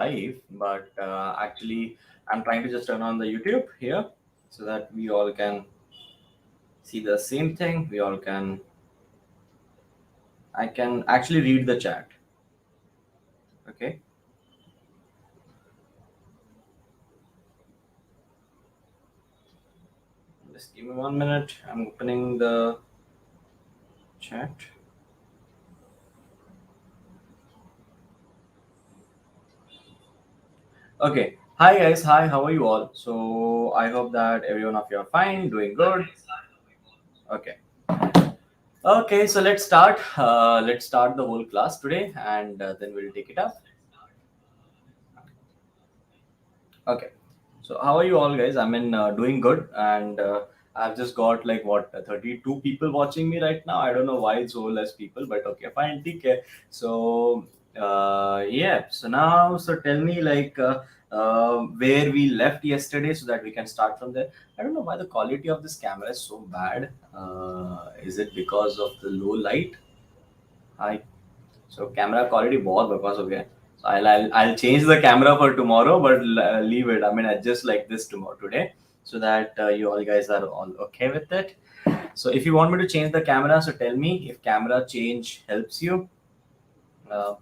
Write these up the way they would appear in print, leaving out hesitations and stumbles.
live, but actually I'm trying to just turn on the YouTube here so that we all can see the same thing. I can actually read the chat. Okay. Just give me 1 minute. I'm opening the chat. Okay. Hi guys. Hi. How are you all? So I hope that everyone of you are fine, doing good. Okay. Okay. So let's start. Let's start the whole class today, and then we'll take it up. Okay. So how are you all guys? I mean, doing good, and I've just got like what 32 people watching me right now. I don't know why it's so less people, but okay, fine, take care. So yeah. So now, so tell me like where we left yesterday, so that we can start from there. I don't know why the quality of this camera is so bad. Is it because of the low light? Hi. So camera quality बहुत बकवास हो गया है. So I'll change the camera for tomorrow, but leave it. I mean, adjust like this tomorrow today, so that you all guys are all okay with it. So if you want me to change the camera, so tell me if camera change helps you. Uh,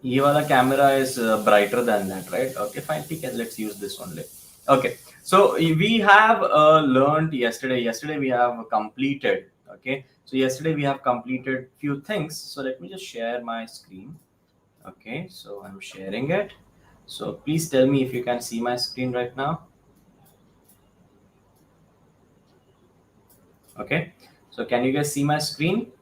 ये वाला camera is brighter than that, right? Okay, fine. Okay, let's use this only. Okay, so we have learned yesterday. Yesterday we have completed. Okay, so yesterday we have completed few things. So let me just share my screen. Okay, so I'm sharing it. So please tell me if you can see my screen right now. Okay, so can you guys see my screen?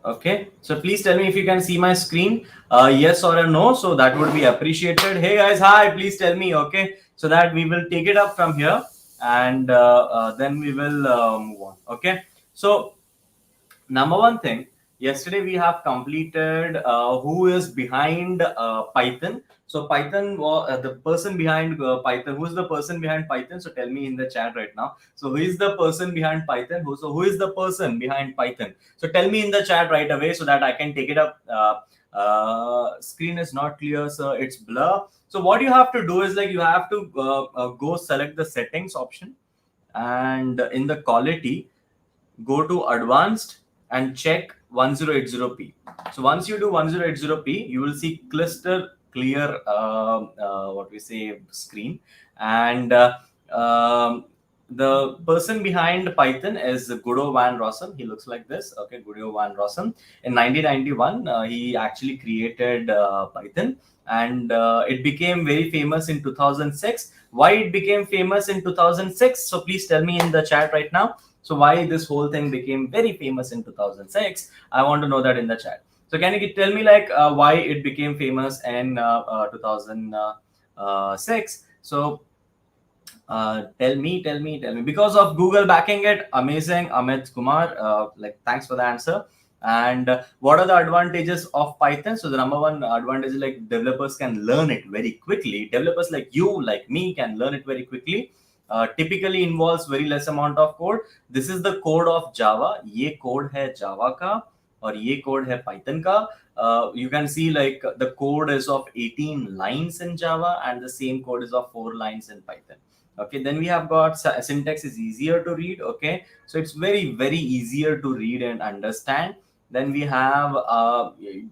Okay, so please tell me if you can see my screen, yes or a no, so that would be appreciated. Hey guys, hi, please tell me. Okay, so that we will take it up from here, and then we will move on. Okay, so number one thing, yesterday we have completed who is behind Python. So Python was the person behind Python. Who is the person behind Python? So tell me in the chat right now. So who is the person behind Python? Who is the person behind Python? So tell me in the chat right away, so that I can take it up. Screen is not clear, so it's blur. So what you have to do is like you have to go select the settings option, and in the quality, go to advanced and check 1080p. So once you do 1080p, you will see cluster clear what we say screen, and the person behind Python is Guido van Rossum. He looks like this. Okay, Guido van Rossum. In 1991, he actually created Python, and it became very famous in 2006. Why it became famous in 2006? So please tell me in the chat right now. So why this whole thing became very famous in 2006? I want to know that in the chat. So can you tell me like why it became famous in 2006? So tell me. Because of Google backing it. Amazing, Amit Kumar. Like thanks for the answer. And what are the advantages of Python? So the number one advantage is like developers can learn it very quickly. Developers like you, like me, can learn it very quickly. Typically involves very less amount of code. This is the code of Java. ये code है Java का और ये code है Python का. You can see like the code is of 18 lines in Java, and the same code is of 4 lines in Python. Okay, then we have got syntax is easier to read. Okay, so it's very easier to read and understand. Then we have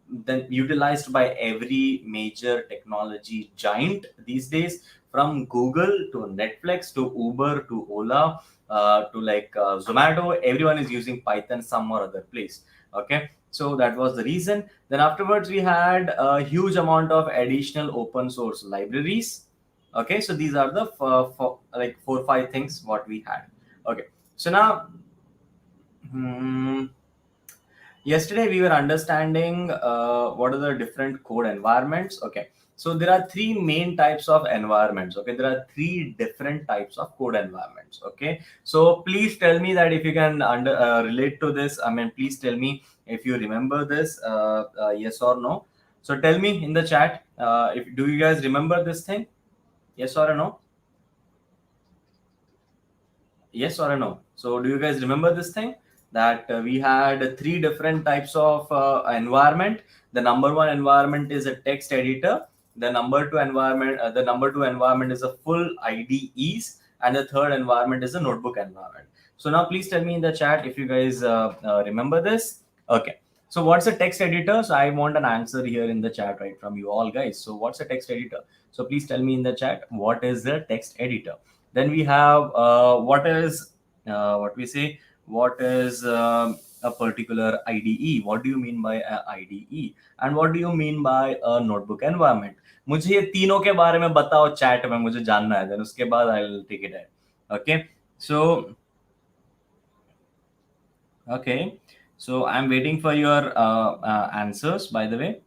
then utilized by every major technology giant these days, from Google to Netflix to Uber to Ola to like Zomato. Everyone is using Python some or other place. Okay, so that was the reason. Then afterwards we had a huge amount of additional open source libraries. Okay, so these are the like 4 or 5 things what we had. Okay, so now yesterday we were understanding what are the different code environments. Okay, so there are 3 main types of environments. Okay, there are 3 different types of code environments. Okay, so please tell me that if you can relate to this. I mean, please tell me if you remember this, yes or no. So tell me in the chat, if do you guys remember this thing? Yes or no? Yes or no? So do you guys remember this thing? that we had three different types of environment. The number one environment is a text editor. The number two environment is a full IDEs, and the third environment is a notebook environment. So now please tell me in the chat if you guys remember this. Okay. So what's a text editor? So I want an answer here in the chat, right, from you all guys. So what's a text editor? So please tell me in the chat what is the text editor. Then we have what we say, what is a particular IDE? What do you mean by a IDE? And what do you mean by a notebook environment? मुझे ये तीनों के बारे में बताओ chat में, मुझे जानना है, then उसके बाद I will take it. Okay, so okay, so I'm waiting for your answers, by the way.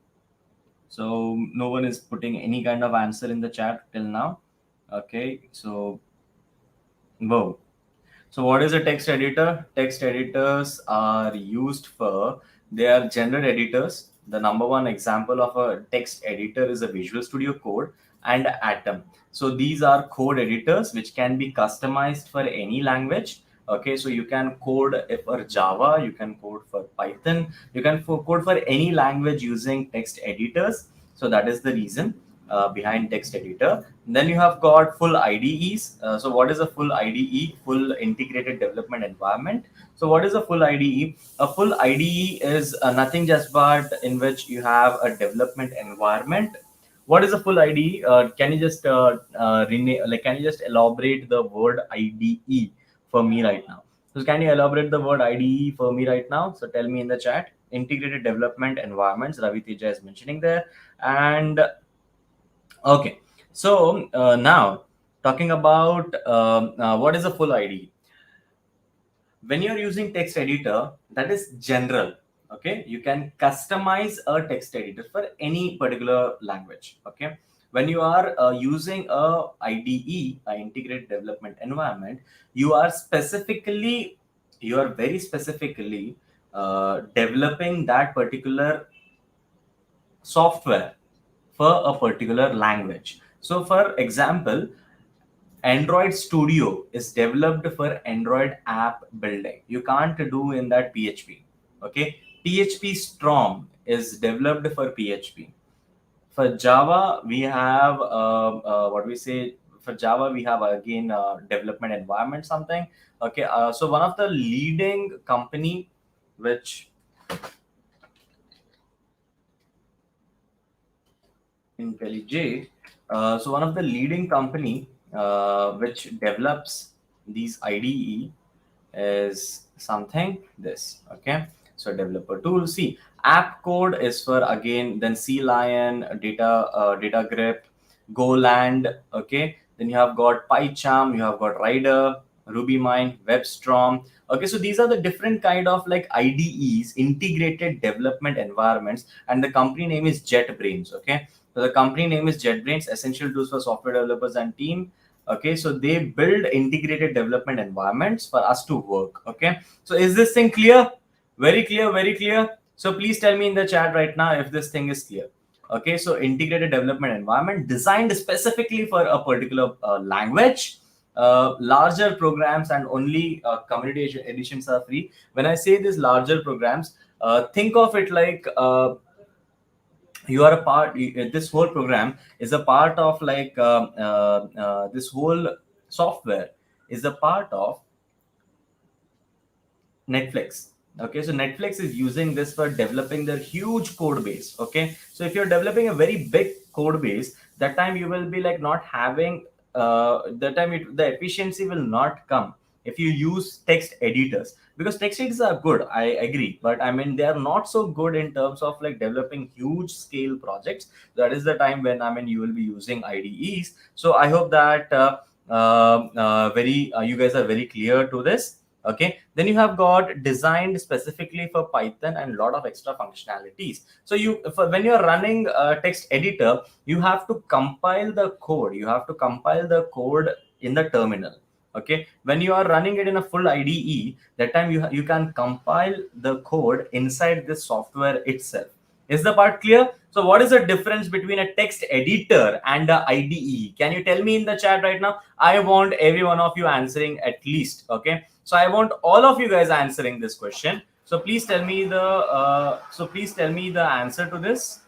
So no one is putting any kind of answer in the chat till now. Okay, so whoa. So what is a text editor? Text editors are used for, they are general editors. The number one example of a text editor is a Visual Studio Code and Atom. So these are code editors which can be customized for any language. Okay, so you can code for Java, you can code for Python, you can code for any language using text editors. So that is the reason behind text editor. Then you have got full IDEs. So what is a full IDE? Full integrated development environment. So what is a full IDE? A full IDE is nothing just but in which you have a development environment. What is a full IDE? Can you just can you just elaborate the word IDE for me right now? So can you elaborate the word IDE for me right now? So tell me in the chat. Integrated development environments. Ravi Teja is mentioning there. And okay, so now talking about what is a full IDE. When you're using text editor, that is general. Okay, you can customize a text editor for any particular language. Okay, when you are using a IDE, a integrated development environment, you are very specifically developing that particular software for a particular language. So for example, Android Studio is developed for Android app building. You can't do in that PHP. Okay, PHP Storm is developed for PHP. For Java, we have what we say. For Java, we have again development environment something. Okay, so one of the leading company which IntelliJ. So one of the leading company which develops these IDE is something this. Okay, so developer tool. See, app code is for again then C Lion, data grip, Goland. Okay, then you have got PyCharm, you have got Rider, RubyMine, WebStorm. Okay, so these are the different kind of like IDEs, integrated development environments, and the company name is JetBrains. Okay, so the company name is JetBrains, essential tools for software developers and team. Okay, so they build integrated development environments for us to work. Okay, so is this thing clear? Very clear, very clear. So please tell me in the chat right now if this thing is clear. Okay, so integrated development environment designed specifically for a particular language. Larger programs and only community editions are free. When I say these larger programs, think of it like you are a part, this whole program is a part of like this whole software is a part of Netflix. Okay, so Netflix is using this for developing their huge code base. Okay, so if you're developing a very big code base, that time you will be like not having the efficiency will not come if you use text editors, because text editors are good, I agree, but I mean they are not so good in terms of like developing huge scale projects. That is the time when I mean you will be using IDEs. So I hope that you guys are very clear to this. Okay, then you have got designed specifically for Python and a lot of extra functionalities. So when you're running a text editor, you have to compile the code. You have to compile the code in the terminal. Okay, when you are running it in a full IDE, that time you can compile the code inside this software itself. Is the part clear? So what is the difference between a text editor and a IDE? Can you tell me in the chat right now? I want every one of you answering at least. Okay. So I want all of you guys answering this question. So please tell me the answer to this.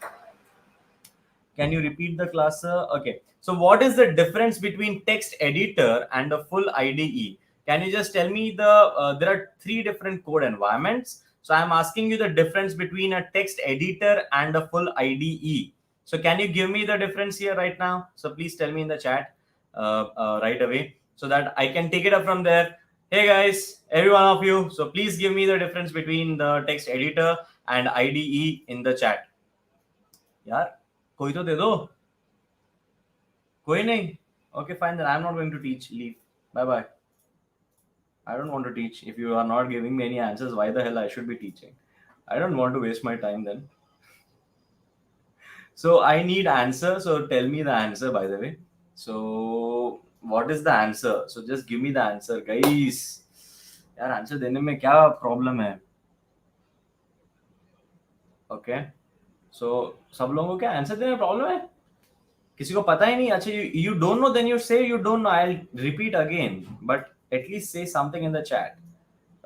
Can you repeat the class, sir? Okay. So what is the difference between text editor and a full IDE? Can you just tell me there are three different code environments. So I'm asking you the difference between a text editor and a full IDE. So can you give me the difference here right now? So please tell me in the chat right away so that I can take it up from there. Hey guys, every one of you. So please give me the difference between the text editor and IDE in the chat. यार कोई तो दे दो कोई नहीं okay fine then I'm not going to teach leave bye bye I don't want to teach if you are not giving me any answers why the hell I should be teaching I don't want to waste my time then so I need answer so tell me the answer by the way so what is the answer so just give me the answer guys यार answer देने में क्या problem है okay so सब लोगों को क्या answer देने में प्रॉब्लम है किसी को पता ही नहीं अच्छा you don't know then you say you don't know I'll repeat again but at least say something in the chat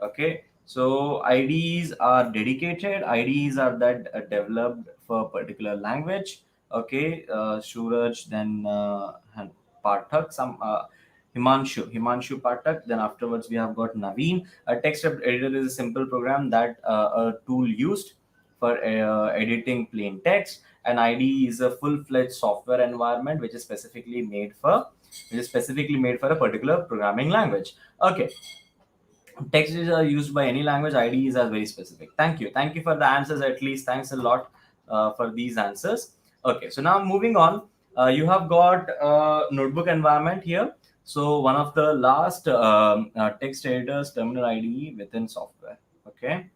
okay so IDs are dedicated IDs are that developed for a particular language okay Suraj then Pathak Himanshu Pathak then afterwards we have got Naveen a text editor is a simple program that a tool used for editing plain text an IDE is a full-fledged software environment which is specifically made for a particular programming language. Okay, text is used by any language. IDEs are very specific. Thank you for the answers. At least thanks a lot for these answers. Okay, so now moving on, you have got a notebook environment here. So one of the last text editors terminal IDE within software. Okay.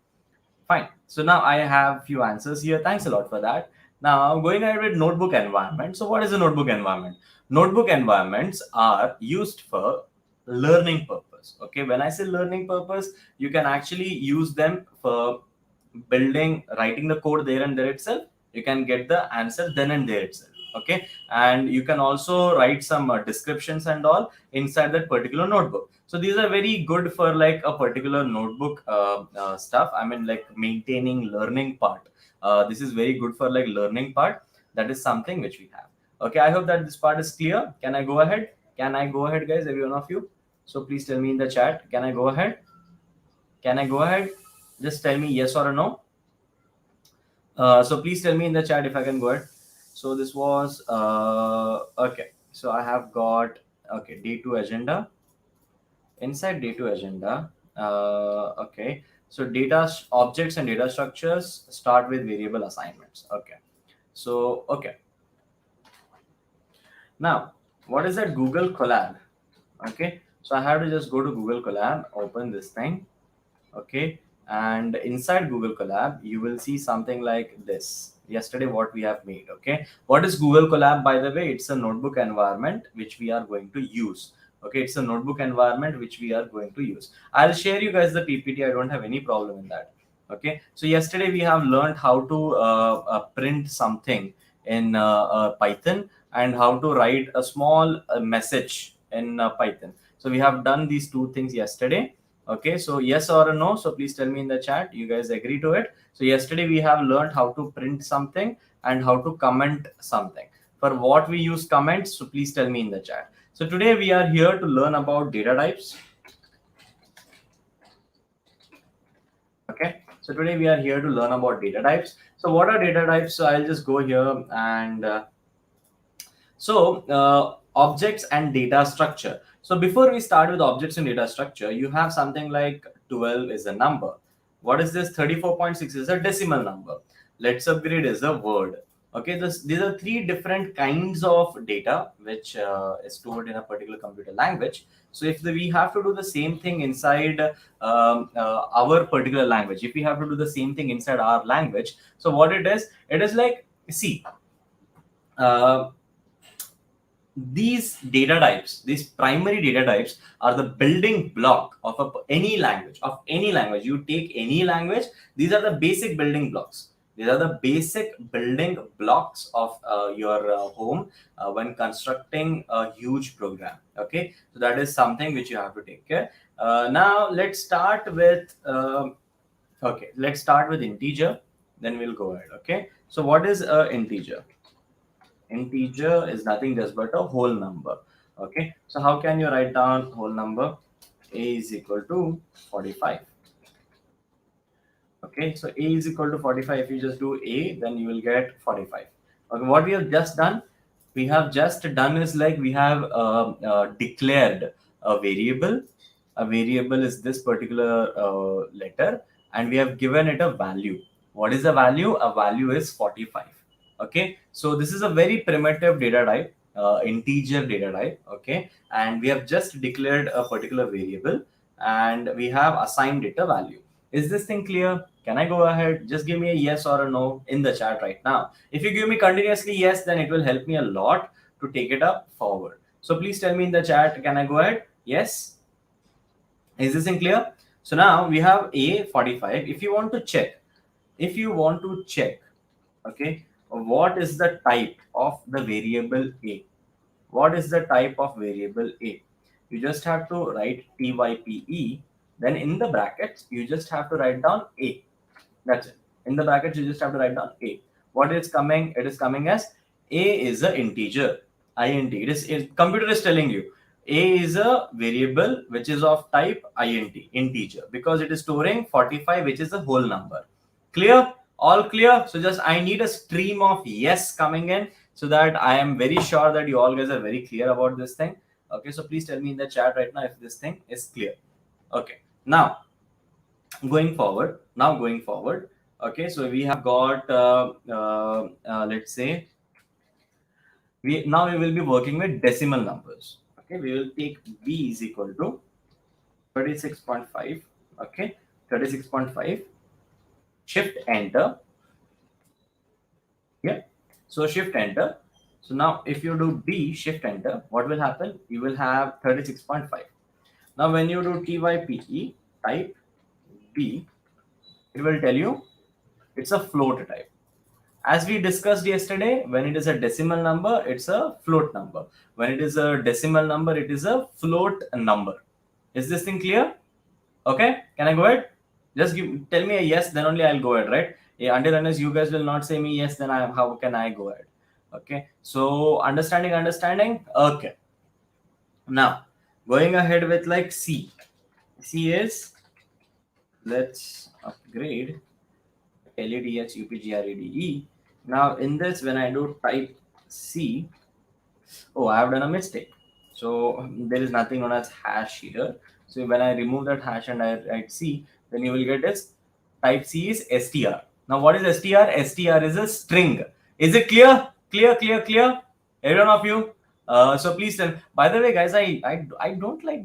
Fine. So now I have few answers here. Thanks a lot for that. Now going ahead with notebook environment. So what is a notebook environment? Notebook environments are used for learning purpose. Okay. When I say learning purpose, you can actually use them for writing the code there and there itself. You can get the answer then and there itself. Okay. And you can also write some descriptions and all inside that particular notebook. So these are very good for like a particular notebook stuff. I mean like maintaining learning part. This is very good for like learning part. That is something which we have. Okay, I hope that this part is clear. Can I go ahead? Can I go ahead, guys? Every one of you. So please tell me in the chat. Can I go ahead? Can I go ahead? Just tell me yes or a no. So please tell me in the chat if I can go ahead. So this was okay. So I have got okay day 2 agenda. Inside day 2 agenda, okay. So data objects and data structures start with variable assignments. Okay. So okay. Now, what is that Google Colab? Okay. So I have to just go to Google Colab, open this thing. Okay. And inside Google Colab, you will see something like this. Yesterday, what we have made. Okay. What is Google Colab, by the way? It's a notebook environment which we are going to use. Okay, it's a notebook environment which we are going to use. I'll share you guys the PPT. I don't have any problem in that. Okay, so yesterday we have learned how to print something in Python and how to write a small message in Python. So we have done these two things yesterday. Okay, so yes or a no. So please tell me in the chat. You guys agree to it? So yesterday we have learned how to print something and how to comment something. For what we use comments, so please tell me in the chat. So today we are here to learn about data types. Okay, so today we are here to learn about data types. So what are data types? So I'll just go here and objects and data structure. So before we start with objects and data structure, you have something like 12 is a number. What is this? 34.6 is a decimal number. LetsUpgrade is a word. Okay, these are three different kinds of data which is stored in a particular computer language. So if we have to do the same thing inside our particular language, if we have to do the same thing inside our language, so what it is like, see, these data types, these primary data types are the building block of any language, You take any language, these are the basic building blocks. These are the basic building blocks of your home when constructing a huge program. Okay, so that is something which you have to take care. Now let's start with okay, let's start with integer, then we'll go ahead. Okay, so what is a integer? Integer is nothing just but a whole number. Okay, so how can you write down whole number? A is equal to 45. Okay, so A is equal to 45. If you just do A, then you will get 45. Okay, what we have just done, we have just done is like we have declared a variable. A variable is this particular letter, and we have given it a value. What is the value? A value is 45. Okay, so this is a very primitive data type, integer data type. Okay, and we have just declared a particular variable, and we have assigned it a value. Is this thing clear? Can I go ahead? Just give me a yes or a no in the chat right now. If you give me continuously yes, then it will help me a lot to take it up forward. So please tell me in the chat, can I go ahead? Yes. Is this thing clear? So now we have A 45. If you want to check, okay, what is the type of the variable A? What is the type of variable A? You just have to write type, then in the brackets, you just have to write down A. That's it. In the brackets, you just have to write down A. What is coming? It is coming as A is an integer, int. Computer is telling you A is a variable which is of type int, integer, because it is storing 45, which is a whole number. Clear? All clear? So just I need a stream of yes coming in, so that I am very sure that you all guys are very clear about this thing. Okay, so please tell me in the chat right now if this thing is clear. Okay, now going forward, okay, so we have got let's say we will be working with decimal numbers. Okay, we will take b is equal to 36.5. Okay, 36.5, shift enter. Yeah, so shift enter. So now if you do b shift enter, what will happen? You will have 36.5. Now when you do type type b, it will tell you it's a float type. As we discussed yesterday, when it is a decimal number, it's a float number. When it is a decimal number, it is a float number. Is this thing clear? Okay, can I go ahead? Just tell me a yes, then only I'll go ahead, right? Yeah, until unless you guys will not say me yes, then how can I go ahead? Okay, so understanding. Okay, now going ahead with like C. C is let's upgrade LEDHUPGREDE. Now in this, when I do type C, oh, I have done a mistake. So there is nothing known as hash here. So when I remove that hash and I write C, then you will get is type C is str. Now what is str? Str is a string. Is it clear? Clear? Every one of you? So please tell. By the way, guys, I don't like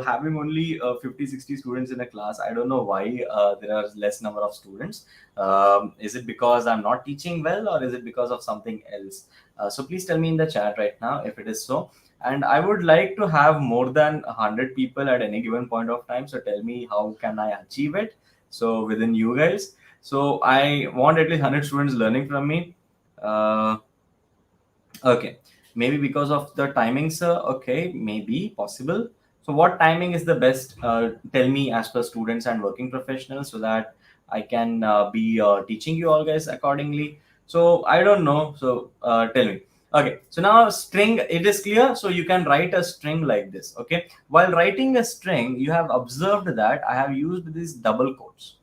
having only 50-60 students in a class. I don't know why there are less number of students. Is it because I'm not teaching well, or is it because of something else? So please tell me in the chat right now if it is so. And I would like to have more than 100 people at any given point of time. So tell me how can I achieve it? So within you guys. So I want at least 100 students learning from me. Okay, maybe because of the timings. Okay, maybe possible. So what timing is the best? Tell me as per students and working professionals, so that I can be teaching you all guys accordingly. So I don't know. So tell me. Okay, so now string, it is clear. So you can write a string like this. Okay, while writing a string, you have observed that I have used these double quotes.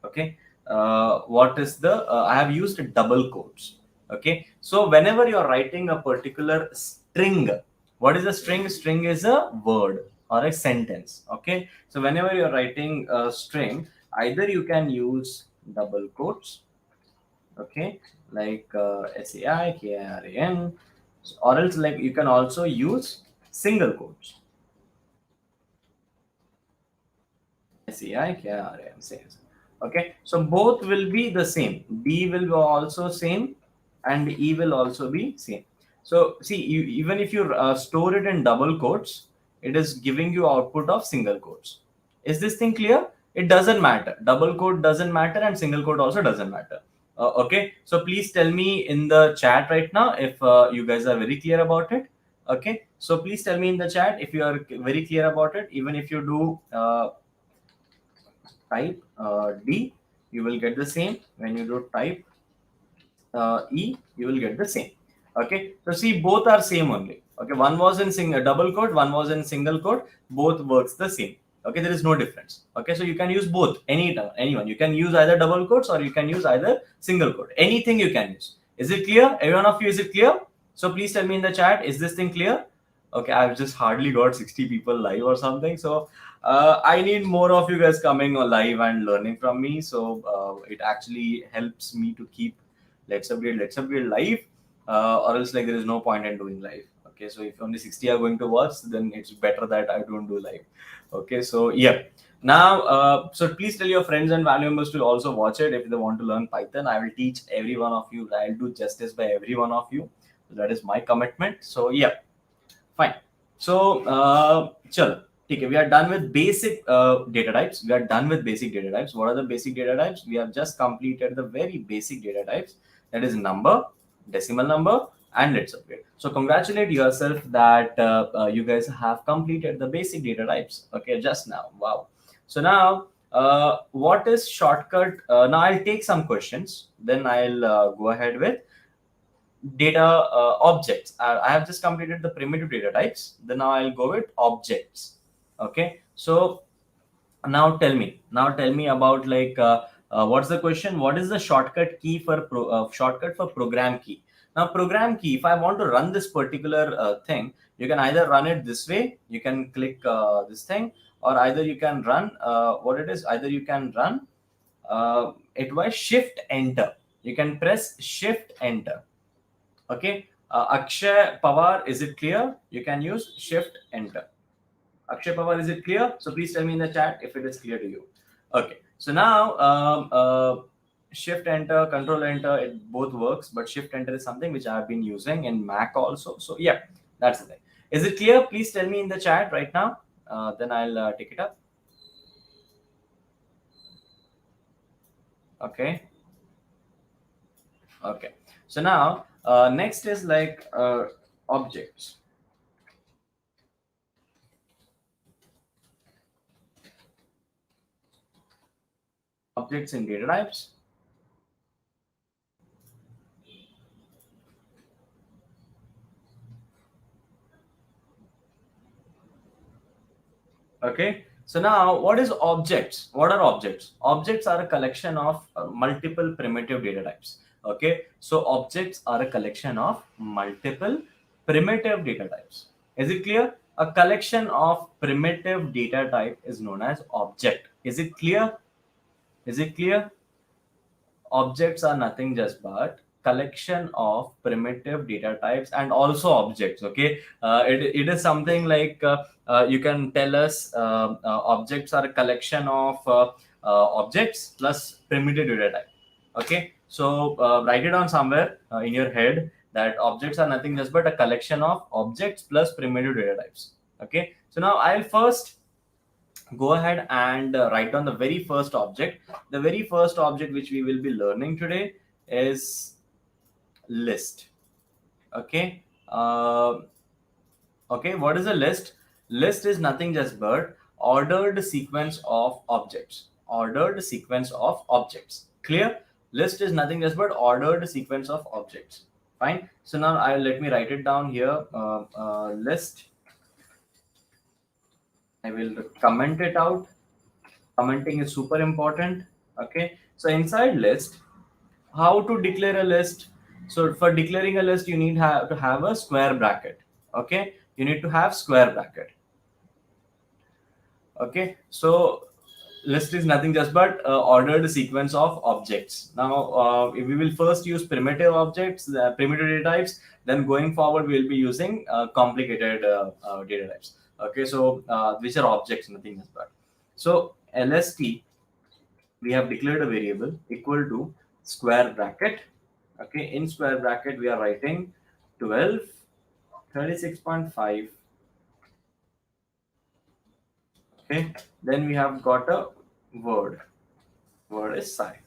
Okay, what is the I have used double quotes. Okay, so whenever you're writing a particular string, what is a string? String is a word or a sentence. Okay, so whenever you're writing a string, either you can use double quotes, okay, like SAIKRAN, or else like you can also use single quotes. SAIKRAN says. Okay, so both will be the same. D will be also same, and E will also be same. So see, even if you store it in double quotes, it is giving you output of single quotes. Is this thing clear? It doesn't matter. Double quote doesn't matter, and single quote also doesn't matter. Okay, so please tell me in the chat right now if you guys are very clear about it. Okay, so please tell me in the chat if you are very clear about it. Even if you do type D, you will get the same. When you do type E, you will get the same. Okay, so see, both are same only. Okay, one was in single double quote, one was in single quote. Both works the same. Okay, there is no difference. Okay, so you can use both. Anyone. You can use either double quotes or you can use either single quote. Anything you can use. Is it clear? Every one of you, is it clear? So please tell me in the chat. Is this thing clear? Okay, I've just hardly got 60 people live or something. So I need more of you guys coming live and learning from me. So it actually helps me to keep let's upgrade live, or else like there is no point in doing live. Okay, so if only 60 are going to watch, then it's better that I don't do live. Okay, so yeah. Now, so please tell your friends and family members to also watch it if they want to learn Python. I will teach every one of you. I'll do justice by every one of you. So that is my commitment. So yeah, fine. So, chalo. Okay, we are done with basic data types. We are done with basic data types. What are the basic data types? We have just completed the very basic data types. That is number, decimal number, and let's upgrade. So congratulate yourself that you guys have completed the basic data types. Okay, just now. Wow. So now, what is shortcut? Now I'll take some questions. Then I'll go ahead with data objects. I have just completed the primitive data types. Then now I'll go with objects. Okay. So now tell me about like what's the question? What is the shortcut key for shortcut for program key? Now program key. If I want to run this particular thing, you can either run it this way. You can click this thing, or either you can run what it is. Either you can run it by shift enter. You can press shift enter. Okay. Akshay Pawar, is it clear? You can use shift enter. Akshay Pawar, is it clear? So please tell me in the chat if it is clear to you. Okay. So now shift enter, control enter, it both works, but shift enter is something which I have been using in Mac also. So yeah, that's the thing. Is it clear? Please tell me in the chat right now. Then I'll take it up. Okay. Okay. So now next is like objects. Objects in data types. Okay. So now what is objects? What are objects? Objects are a collection of multiple primitive data types. Okay. So objects are a collection of multiple primitive data types. Is it clear? A collection of primitive data type is known as object. Is it clear? Is it clear? Objects are nothing just but collection of primitive data types and also objects. Okay, it is something like you can tell us objects are a collection of objects plus primitive data type. Okay, so write it down somewhere in your head that objects are nothing just but a collection of objects plus primitive data types. Okay, so now I'll first go ahead and write down the very first object. The very first object which we will be learning today is list. Okay. Okay, what is a list? List is nothing just but ordered sequence of objects. Ordered sequence of objects. Clear? List is nothing just but ordered sequence of objects. Fine. So now I let me write it down here. List. I will comment it out. Commenting is super important. Okay, so inside list, how to declare a list? So for declaring a list, you need to have a square bracket. Okay, you need to have square bracket. Okay, so list is nothing just but ordered sequence of objects. Now we will first use primitive objects, primitive data types. Then going forward we will be using complicated data types. Okay, so which are objects, nothing just but. So lst, we have declared a variable equal to square bracket. Okay, in square bracket we are writing 12, 36.5. Okay, then we have got a word. Word is psi.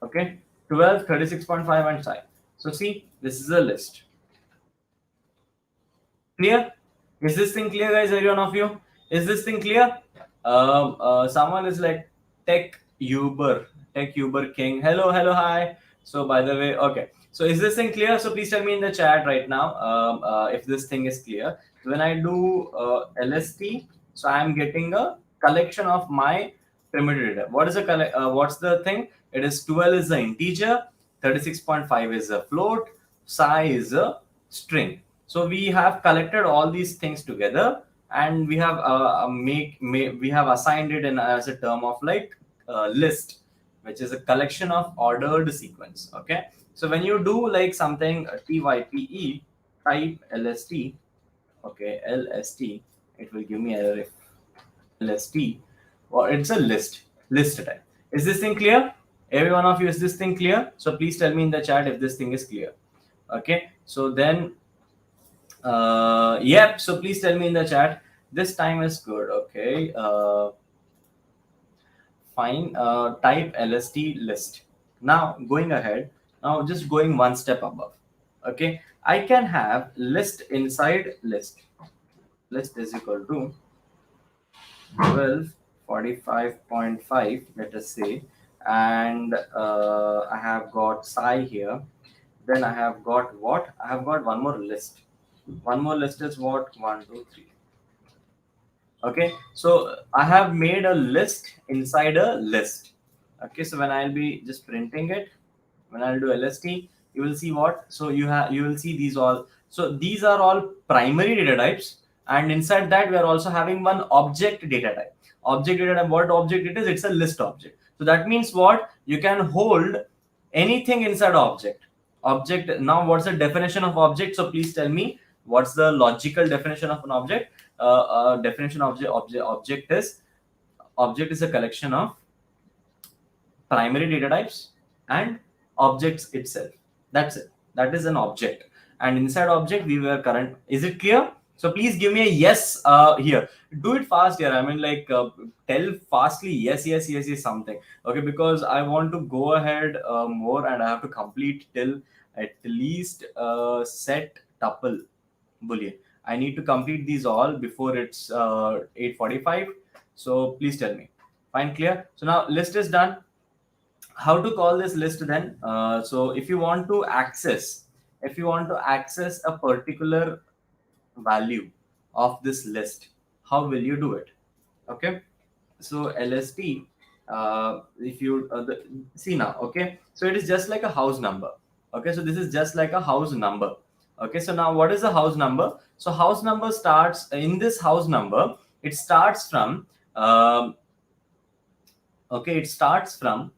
Okay, 12, 36.5 and psi. So see, this is a list. Clear? Is this thing clear, guys? Every one of you? Is this thing clear? Someone is like Tech Uber King. Hello, hello, hi. So by the way, okay. So is this thing clear? So please tell me in the chat right now if this thing is clear. So when I do LST, so I am getting a collection of my primitive data. What is what's the thing? It is 12 is the integer, 36.5 is a float, psi is a string. So we have collected all these things together, and we have we have assigned it in as a term of like list, which is a collection of ordered sequence. Okay, so when you do like something type type lst, okay, lst, it will give me error if lst, or it's a list type. Is this thing clear? Every one of you, is this thing clear? So please tell me in the chat if this thing is clear. Okay, so then yep, so please tell me in the chat. This time is good. Okay, fine. Type lst list. Now going ahead, now just going one step above. Okay, I can have list inside list. List is equal to 1245.5, let us say, and I have got psi here. Then I have got what? I have got one more list. One more list is what? 1, 2, 3. Okay, so I have made a list inside a list. Okay, so when I'll be just printing it, when I'll do lst, you will see what? So you will see these all. So these are all primary data types, and inside that we are also having one object data type. Object data type, what object it is? It's a list object. So that means what? You can hold anything inside object. Object. Now what's the definition of object? So please tell me what's the logical definition of an object. Definition of object is a collection of primary data types and objects itself. That's it. That is an object. And inside object we were current. Is it clear? So please give me a yes here. Do it fast here. I mean, like tell fastly yes, yes, yes, yes, something. Okay, because I want to go ahead more, and I have to complete till at least set tuple boolean. I need to complete these all before it's 8:45. So please tell me. Fine, clear. So now list is done. How to call this list then? So if you want to access, a particular value of this list, how will you do it? Okay, so lst, if you see now, okay, so it is just like a house number. Okay, so this is just like a house number. Okay, so now what is the house number? So house number starts in this house number, it starts from okay, it starts from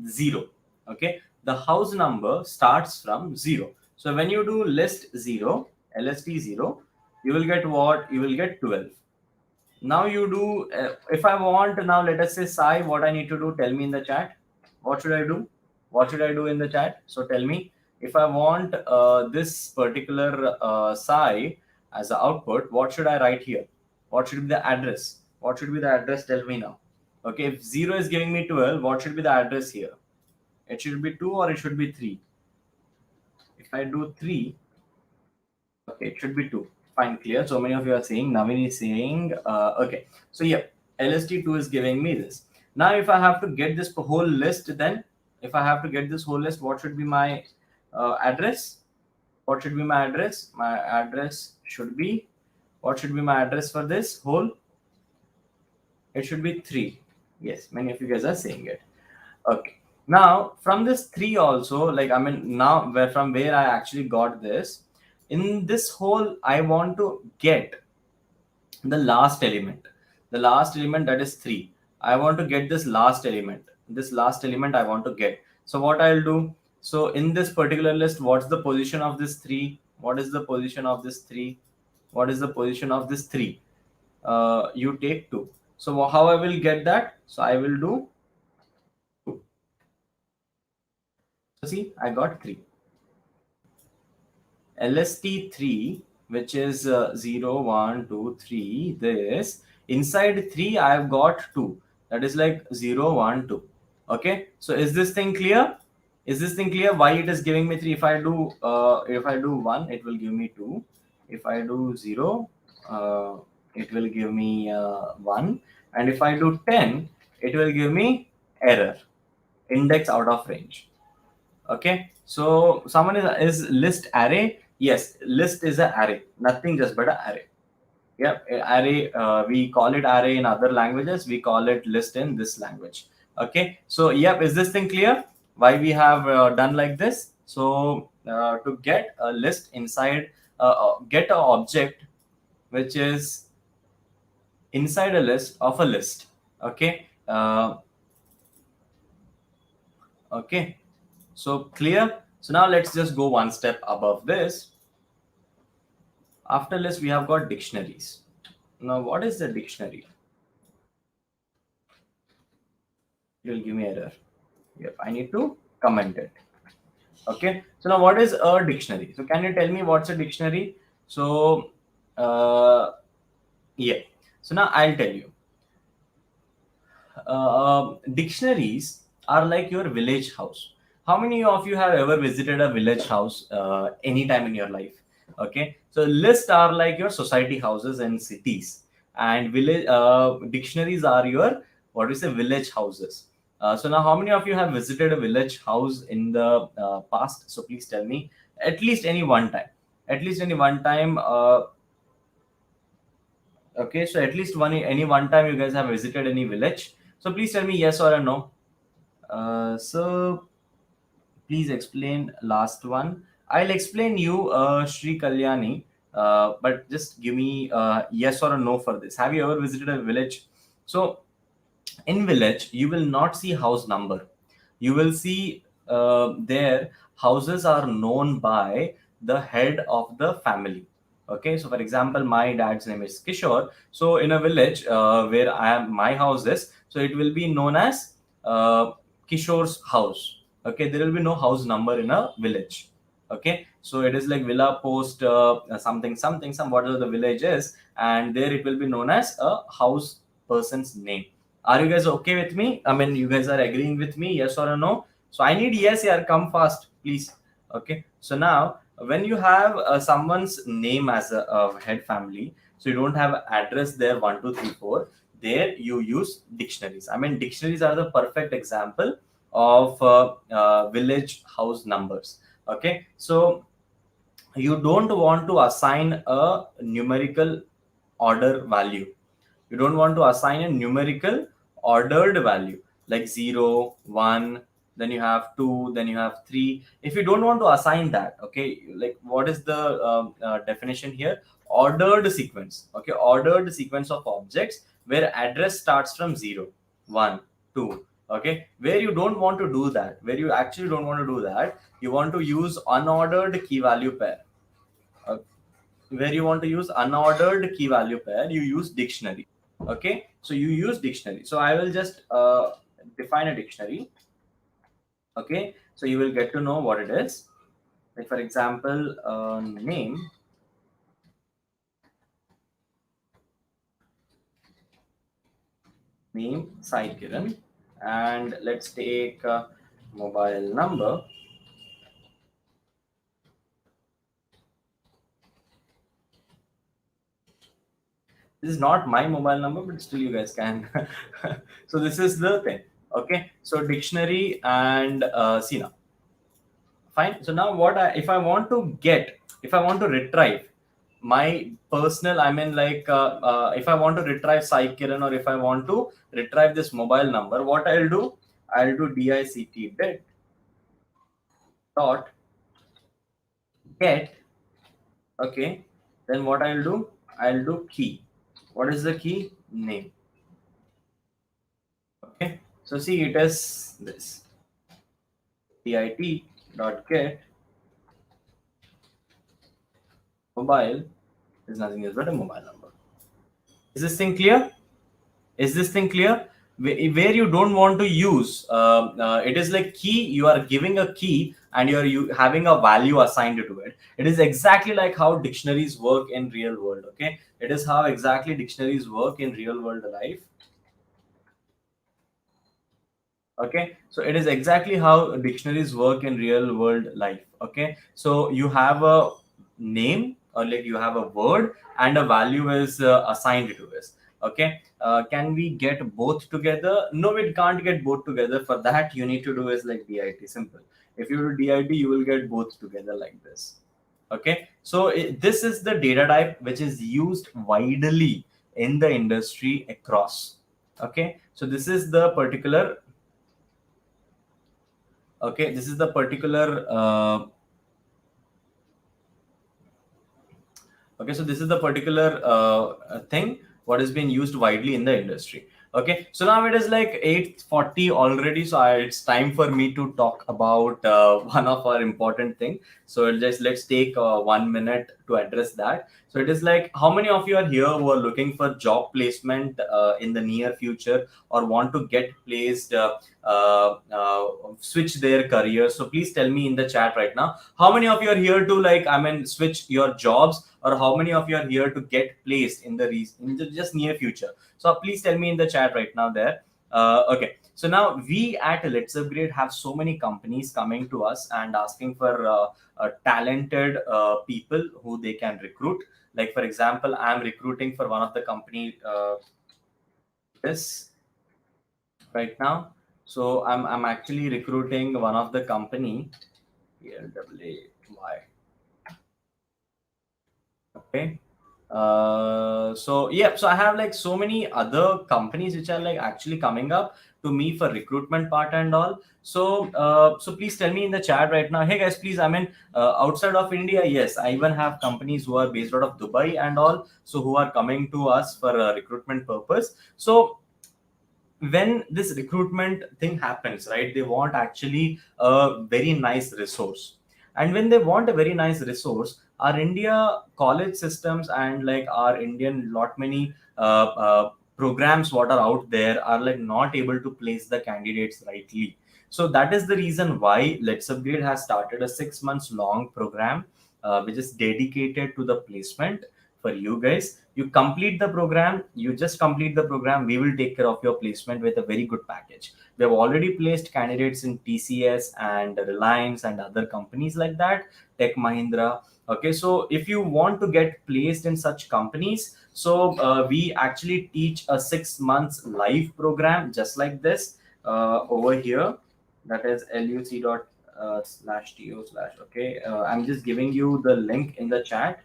0. Okay, the house number starts from 0. So when you do list 0, lst 0, you will get what? You will get 12. Now you do if I want, now let us say psi, what I need to do, tell me in the chat. What should I do? What should I do in the chat? So tell me, if I want this particular psi as an output, what should I write here? What should be the address? What should be the address? Tell me now. Okay, if 0 is giving me 12, what should be the address here? It should be 2 or it should be 3? If I do 3, okay, it should be 2. Fine, clear. So many of you are saying, Navin is saying, okay. So yeah, LST2 is giving me this. Now if I have to get this whole list, then if I have to get this whole list, what should be my address? What should be my address? My address should be, what should be my address for this whole? It should be 3. Yes, many of you guys are saying it. Okay, now from this 3 also, like, I mean, now from where I actually got this, in this whole, I want to get the last element. The last element, that is 3. I want to get this last element. This last element I want to get. So what I'll do, so in this particular list, what's the position of this 3? What is the position of this 3? What is the position of this 3? You take 2. So how I will get that? So I will do 2. So see, I got 3. LST3, which is 0, 1, 2, 3, this, inside 3, I have got 2. That is like 0, 1, 2. Okay, so is this thing clear? Is this thing clear? Why it is giving me 3? If I do 1, it will give me 2. If I do 0, uh, it will give me 1. And if I do 10, it will give me error, index out of range. Okay, so someone is list array. Yes, list is an array, nothing just but an array. Yeah, array, we call it array in other languages, we call it list in this language. Okay, so yep, is this thing clear? Why we have done like this? So to get a list inside, get an object which is inside a list of a list. Okay, okay, so clear. So now let's just go one step above this. After list, we have got dictionaries. Now, what is the dictionary? It will give me error. Yep, I need to comment it. Okay, so now what is a dictionary? So can you tell me what's a dictionary? So yeah, so now I'll tell you. Dictionaries are like your village house. How many of you have ever visited a village house anytime in your life? Okay, so lists are like your society houses in cities, and village dictionaries are your, what we say, village houses. So now, how many of you have visited a village house in the past? So please tell me, at least any one time. At least any one time. Okay, so at least any one time you guys have visited any village. So please tell me yes or a no. So please explain last one. I'll explain you, Sri Kalyani, but just give me yes or a no for this. Have you ever visited a village? So in village, you will not see house number. You will see their houses are known by the head of the family. Okay, so for example, my dad's name is Kishore. So in a village where my house is, so it will be known as Kishore's house. Okay, there will be no house number in a village. Okay, so it is like villa post something something some whatever the village is, and there it will be known as a house person's name. Are you guys okay with me? I mean, you guys are agreeing with me, yes or a no? So I need yes, yeah, come fast, please. Okay. So now, when you have someone's name as a head family, so you don't have address there 1, 2, 3, 4. There you use dictionaries. I mean, dictionaries are the perfect example of village house numbers. Okay. So you don't want to assign a numerical order value. You don't want to assign a numerical ordered value like 0, 1, then you have 2, then you have 3. If you don't want to assign that, okay, like what is the definition here? Ordered sequence. Okay, ordered sequence of objects where address starts from 0, 1, 2. Okay, where you don't want to do that, where you actually don't want to do that, you want to use unordered key value pair. Uh, where you want to use unordered key value pair, you use dictionary. Okay, so you use dictionary. So I will just define a dictionary. Okay, so you will get to know what it is. Like for example, name Sai Kiran, and let's take mobile number. This is not my mobile number, but still you guys can. So this is the thing. Okay, so dictionary and Sina. Fine. So now if I want to if I want to retrieve my personal, I mean like if I want to retrieve Sai Kiran, or if I want to retrieve this mobile number, what I'll do? I'll do dict dot get. Okay. Then what I'll do? I'll do key. What is the key? Name. Okay. So see, it is this dit dot get mobile is nothing else but a mobile number. Is this thing clear? Is this thing clear? Where you don't want to use, it is like key, you are giving a key and you having a value assigned to it. It is exactly like how dictionaries work in real world. Okay, it is how exactly dictionaries work in real world life. Okay, so it is exactly how dictionaries work in real world life. Okay, so you have a name, or like you have a word, and a value is assigned to this. Okay, can we get both together? No, we can't get both together. For that, you need to do is like DIT. Simple. If you do DIT, you will get both together like this. Okay, so this is the data type which is used widely in the industry across. Okay, so this is the particular. Okay, this is the particular okay, so this is the particular thing what is being used widely in the industry. Okay, so now it is like 8:40 already, so it's time for me to talk about one of our important thing. So just let's take 1 minute to address that. So it is like, how many of you are here who are looking for job placement in the near future, or want to get placed, switch their career? So please tell me in the chat right now, how many of you are here to, like, I mean, switch your jobs, or how many of you are here to get placed in the in the just near future? So please tell me in the chat right now there. Okay, so now we at Let's Upgrade have so many companies coming to us and asking for talented people who they can recruit. Like for example, I'm recruiting for one of the company this right now. So I'm actually recruiting one of the company, LAY. Okay. So yeah, so I have like so many other companies which are like actually coming up to me for recruitment part and all. So so please tell me in the chat right now. Hey guys, please. I mean, outside of India, yes, I even have companies who are based out of Dubai and all, so who are coming to us for recruitment purpose. So when this recruitment thing happens, right, they want actually a very nice resource. And when they want a very nice resource, our India college systems and like our Indian lot many programs what are out there are like not able to place the candidates rightly. So that is the reason why Let's Upgrade has started a 6 months long program which is dedicated to the placement for you guys. You complete the program, you just complete the program, we will take care of your placement with a very good package. We have already placed candidates in TCS and Reliance and other companies like that, Tech Mahindra. Okay, so if you want to get placed in such companies, so we actually teach a 6 months live program just like this over here. That is luc dot slash to slash. Okay, I'm just giving you the link in the chat.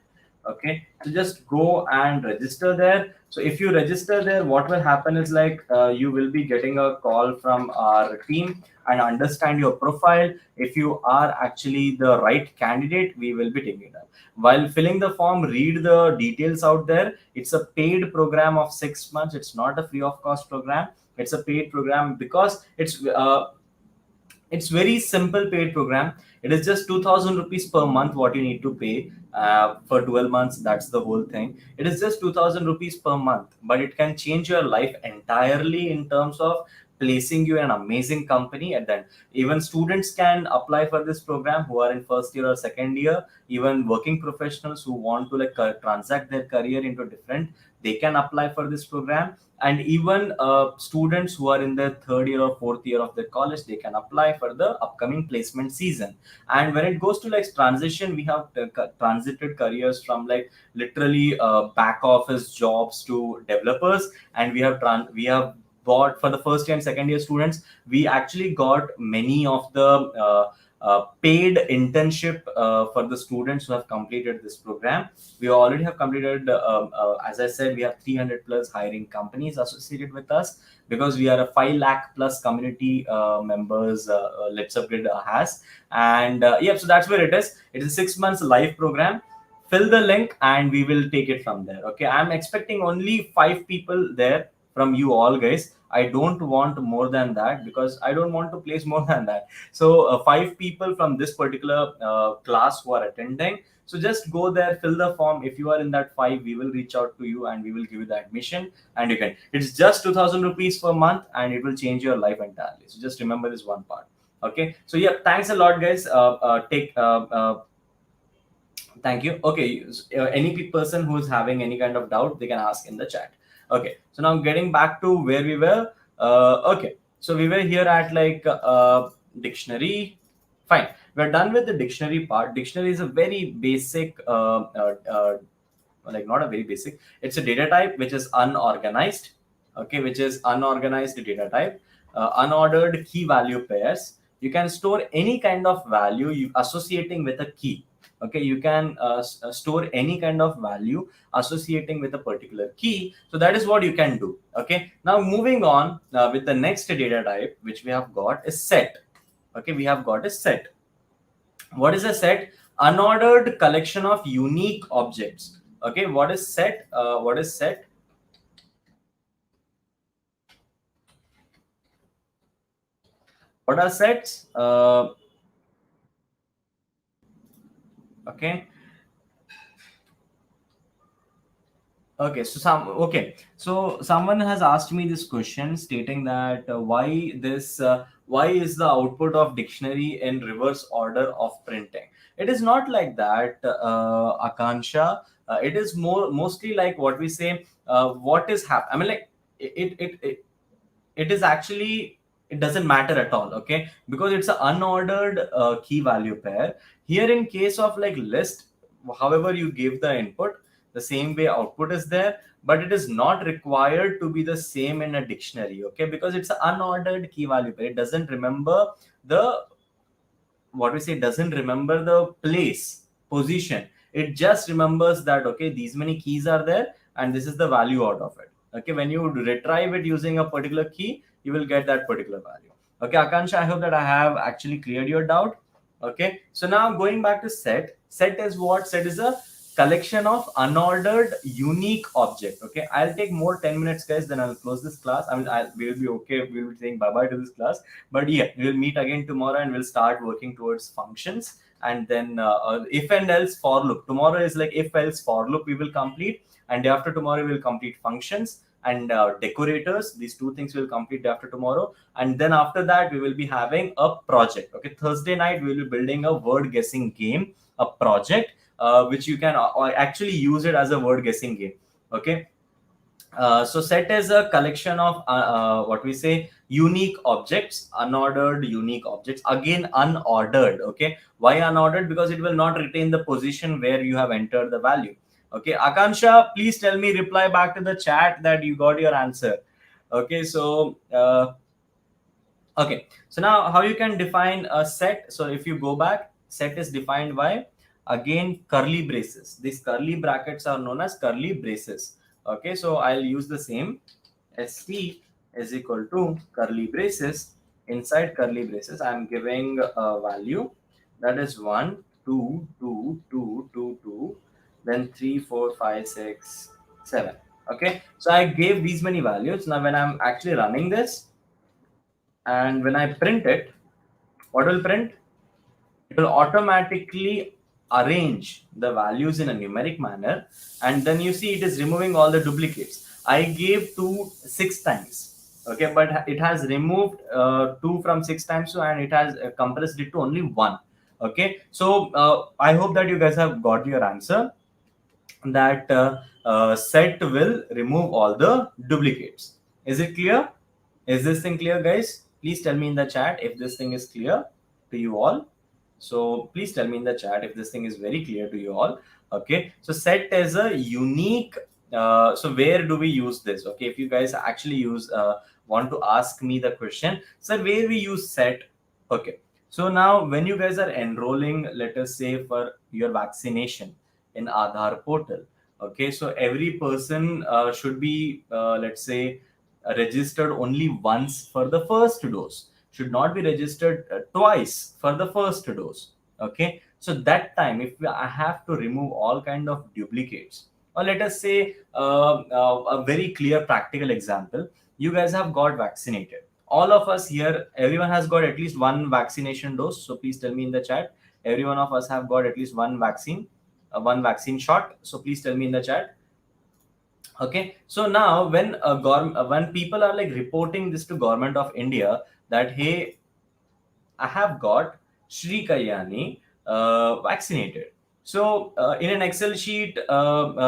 Okay, so just go and register there. So if you register there, what will happen is like you will be getting a call from our team and understand your profile. If you are actually the right candidate, we will be taking it up. While filling the form, read the details out there. It's a paid program of 6 months. It's not a free of cost program. It's a paid program because it's very simple paid program. It is just 2000 rupees per month what you need to pay for 12 months. That's the whole thing. It is just 2000 rupees per month, but it can change your life entirely in terms of placing you in an amazing company. And then even students can apply for this program who are in first year or second year. Even working professionals who want to like transact their career into different, they can apply for this program. And even students who are in their third year or fourth year of their college, they can apply for the upcoming placement season. And when it goes to like transition, we have transited careers from like literally back office jobs to developers. And we have bought for the first year and second year students, we actually got many of the paid internship for the students who have completed this program. We already have completed, as I said, we have 300 plus hiring companies associated with us, because we are a 5 lakh plus community members Let's Upgrade has. And yeah, so that's where it is. It is a 6 months live program. Fill the link and we will take it from there. Okay, I'm expecting only 5 people there from you all guys. I don't want more than that because I don't want to place more than that. So 5 people from this particular class who are attending. So just go there, fill the form. If you are in that 5, we will reach out to you and we will give you the admission. And you can, it's just 2000 rupees per month and it will change your life entirely. So just remember this one part. Okay, so yeah, thanks a lot guys. Thank you. Okay, any person who is having any kind of doubt, they can ask in the chat. Okay, so now getting back to where we were. Okay, So we were here at like dictionary. Fine, we're done with the dictionary part. Dictionary is a very basic, like not a very basic. It's a data type which is unorganized. Okay, which is unorganized data type. Unordered key value pairs. You can store any kind of value you associating with a key. Okay, you can store any kind of value associating with a particular key. So that is what you can do. Okay, now moving on with the next data type which we have got is set. Okay, we have got a set. What is a set? Unordered collection of unique objects. Okay, what is set? What is set? What are sets? Okay. So someone has asked me this question stating that why is the output of dictionary in reverse order of printing? It is not like that, Akansha. It is mostly like what we say. What is happening? I mean, like it is actually, it doesn't matter at all. Okay, because it's an unordered key value pair. Here in case of like list, however you give the input, the same way output is there, but it is not required to be the same in a dictionary. Okay, because it's an unordered key value pair. It doesn't remember the, what we say, doesn't remember the place, position. It just remembers that okay, these many keys are there and this is the value out of it. Okay, when you retrieve it using a particular key, you will get that particular value. Okay, Akansha, I hope that I have actually cleared your doubt. Okay, so now going back to set. Set is what? Set is a collection of unordered unique object. Okay, I'll take more 10 minutes, guys, then I'll close this class. I mean, we'll be okay, we'll be saying bye bye to this class. But yeah, we'll meet again tomorrow and we'll start working towards functions. And then if and else for loop. Tomorrow is like if else for loop we will complete, and day after tomorrow we will complete functions and decorators. These two things will complete day after tomorrow, and then after that we will be having a project. Okay, Thursday night we will be building a word guessing game, a project which you can actually use it as a word guessing game. Okay, so set is a collection of what we say, unique objects, unordered unique objects. Again, unordered. Okay, why unordered? Because it will not retain the position where you have entered the value. Okay, Akansha, please tell me, reply back to the chat that you got your answer. Okay, so okay, so now how you can define a set? So if you go back, set is defined by, again, curly braces. These curly brackets are known as curly braces. Okay, so I'll use the same. ST is equal to curly braces. Inside curly braces, I'm giving a value that is 1, 2, 2, 2, 2, 2, then 3, 4, 5, 6, 7. Okay, so I gave these many values. Now when I'm actually running this and when I print it, what will print? It will automatically arrange the values in a numeric manner, and then you see it is removing all the duplicates. I gave 2 6 times. Okay, but it has removed 2 from 6 times, so and it has compressed it to only 1. Okay, so I hope that you guys have got your answer, that set will remove all the duplicates. Is it clear? Is this thing clear, guys? Please tell me in the chat if this thing is clear to you all. So please tell me in the chat if this thing is very clear to you all. Okay, so set as a unique, so where do we use this? Okay, if you guys actually use want to ask me the question, sir, where we use set? Okay, so now when you guys are enrolling, let us say for your vaccination in Aadhaar portal, okay, so every person should be let's say registered only once for the first dose, should not be registered twice for the first dose. Okay, so that time if I have to remove all kind of duplicates, or let us say a very clear practical example, you guys have got vaccinated, all of us here, everyone has got at least one vaccination dose. So please tell me in the chat, every one of us have got at least one vaccine shot. So please tell me in the chat. Okay, so now when people are like reporting this to government of India that hey, I have got Sri Kalyani vaccinated. So in an Excel sheet,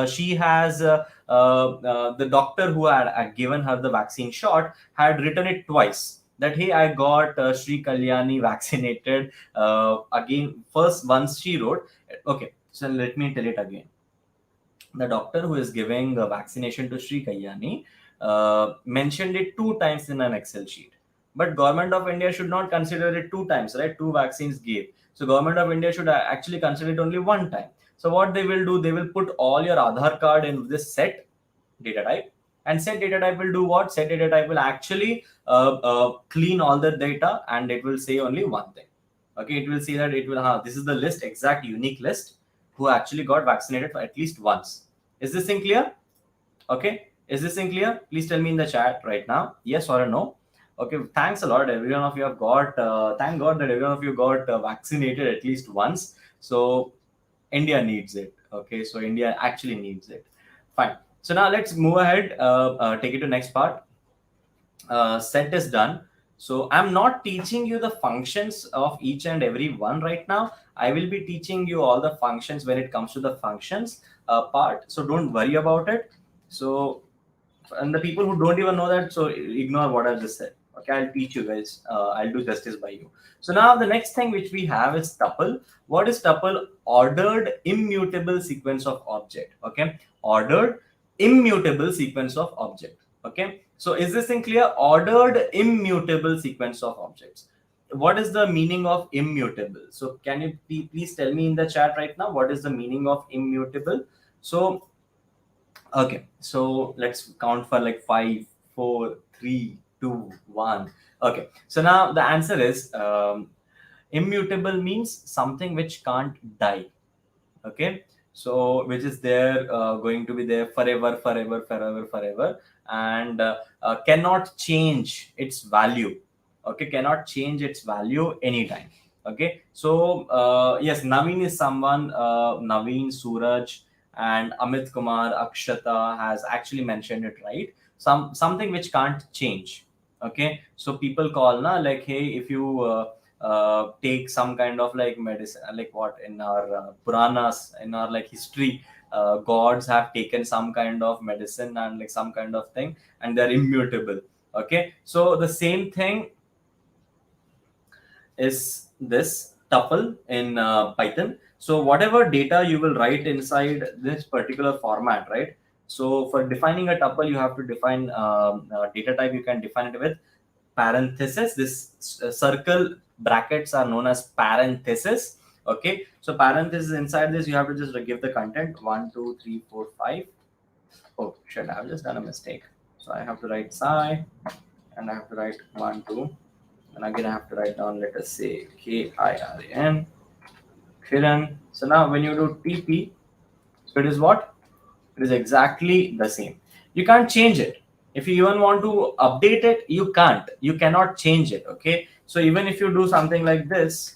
she has the doctor who had given her the vaccine shot had written it twice. that, hey, I got Sri Kalyani vaccinated. Again, first once she wrote, okay, so let me tell it again. The doctor who is giving the vaccination to Sri Kalyani mentioned it 2 times in an Excel sheet. But government of India should not consider it 2 times, right? 2 vaccines gave. So government of India should actually consider it only 1 time. So what they will do, they will put all your Aadhaar card in this set data type, and set data type will do what? Set data type will actually clean all the data, and it will say only one thing. Okay, it will say that it will this is the list, exact unique list who actually got vaccinated for at least once. Is this thing clear? Okay, is this thing clear? Please tell me in the chat right now, yes or a no. Okay, thanks a lot. Every one of you have got. Thank God that every one of you got vaccinated at least once. So India needs it. Okay, so India actually needs it. Fine. So now let's move ahead. Take it to next part. Set is done. So I'm not teaching you the functions of each and every one right now. I will be teaching you all the functions when it comes to the functions part. So don't worry about it. So, and the people who don't even know that, so ignore what I just said. Okay, I'll teach you guys. I'll do justice by you. So now the next thing which we have is tuple. What is tuple? Ordered immutable sequence of object. Okay, ordered immutable sequence of object. Okay, so is this thing clear? Ordered immutable sequence of objects. What is the meaning of immutable? So can you please tell me in the chat right now, what is the meaning of immutable? So okay, so let's count for like 5, 4, 3, 2, 1. Okay, so now the answer is immutable means something which can't die. Okay, so which is there, going to be there forever, forever, forever, forever, and cannot change its value. Okay, cannot change its value anytime. Okay, so yes, Naveen is someone, Naveen, Suraj, and Amit Kumar, Akshata has actually mentioned it right. Something which can't change. Okay, so people call na, like, hey, if you take some kind of like medicine, like what in our Puranas, in our like history, gods have taken some kind of medicine and like some kind of thing, and they're immutable. Okay, so the same thing is this tuple in Python. So whatever data you will write inside this particular format, right? So for defining a tuple, you have to define data type. You can define it with parenthesis. This circle brackets are known as parenthesis. Okay, so parenthesis inside this, you have to just give the content 1, 2, 3, 4, 5. Oh shit, I've just done a mistake. So I have to write psi, and I have to write 1, 2. And again, I have to write down, let us say, Kiran, Kiran. So now when you do TP, so it is what? It is exactly the same. You can't change it. If you even want to update it, you can't. You cannot change it. Okay. So even if you do something like this,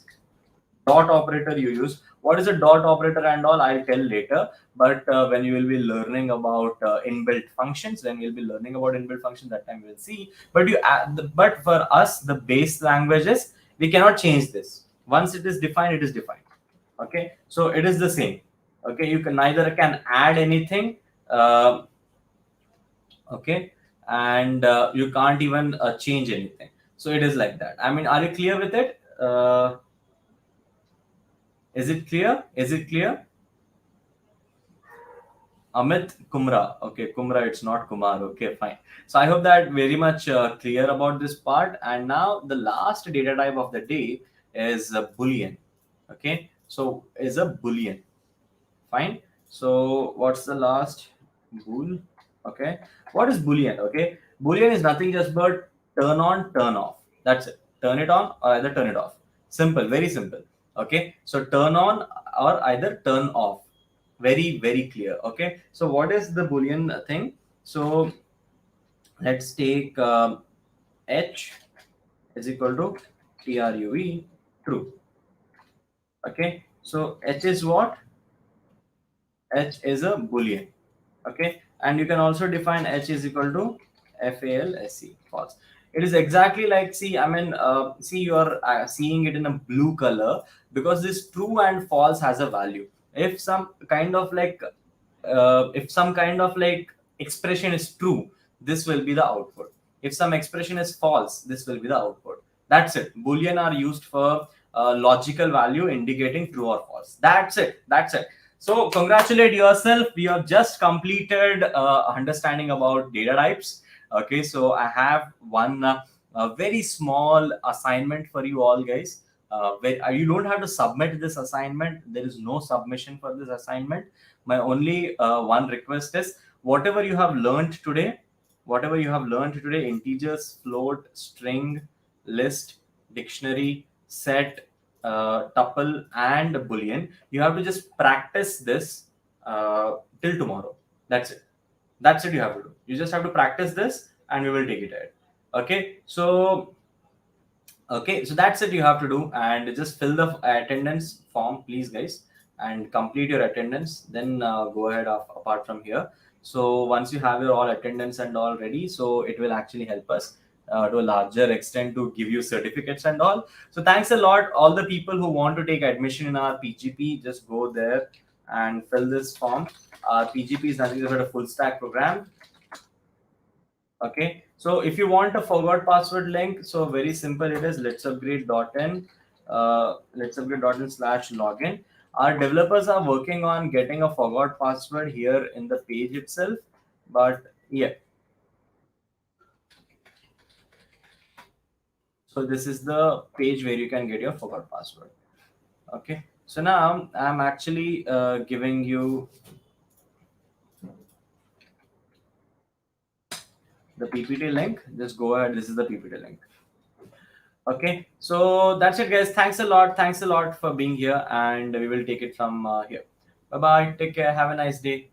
dot operator you use. What is a dot operator and all, I'll tell later. But when you will be learning about inbuilt functions, then we'll be learning about inbuilt functions. That time we'll see. But but for us, the base languages, we cannot change this. Once it is defined, it is defined. Okay, so it is the same. Okay, you can neither can add anything. Okay, and you can't even change anything. So it is like that. I mean, are you clear with it? Is it clear? Is it clear? Amit Kumra. Okay, Kumra, it's not Kumar. Okay, fine. So I hope that very much clear about this part. And now the last data type of the day is a Boolean. Okay, so is a Boolean. Fine. So what's the last? Bool. Okay. What is Boolean? Okay. Boolean is nothing just but turn on, turn off. That's it. Turn it on or either turn it off. Simple, very simple. Okay. So turn on or either turn off. Very, very clear. Okay. So what is the Boolean thing? So let's take H is equal to TRUE, true. Okay. So H is what? H is a Boolean. Okay, and you can also define H is equal to FALSE, false. It is exactly like, see, I mean, see, you are seeing it in a blue color because this true and false has a value. If some kind of like expression is true, this will be the output. If some expression is false, this will be the output. That's it. Boolean are used for logical value indicating true or false. That's it. That's it. So congratulate yourself. You have just completed understanding about data types. Okay, so I have one a very small assignment for you all, guys. Where you don't have to submit this assignment. There is no submission for this assignment. My only one request is whatever you have learned today, integers, float, string, list, dictionary, set, tuple, and boolean, you have to just practice this till tomorrow. That's it. That's it you have to do. You just have to practice this and we will take it ahead. Okay, so that's it you have to do, and just fill the attendance form, please, guys, and complete your attendance. Then go ahead apart from here. So once you have your all attendance and all ready, so it will actually help us to a larger extent to give you certificates and all. So thanks a lot, all the people who want to take admission in our PGP. Just go there and fill this form. Our PGP is nothing but a full stack program. Okay, so if you want a forgot password link, so very simple, it is letsupgrade.in, letsupgrade.in/login. Our developers are working on getting a forgot password here in the page itself, but yeah. So this is the page where you can get your forgot password. Okay, so now I'm actually giving you the PPT link. Just go ahead. This is the PPT link. Okay, so that's it, guys. Thanks a lot. Thanks a lot for being here, and we will take it from here. Bye bye. Take care. Have a nice day.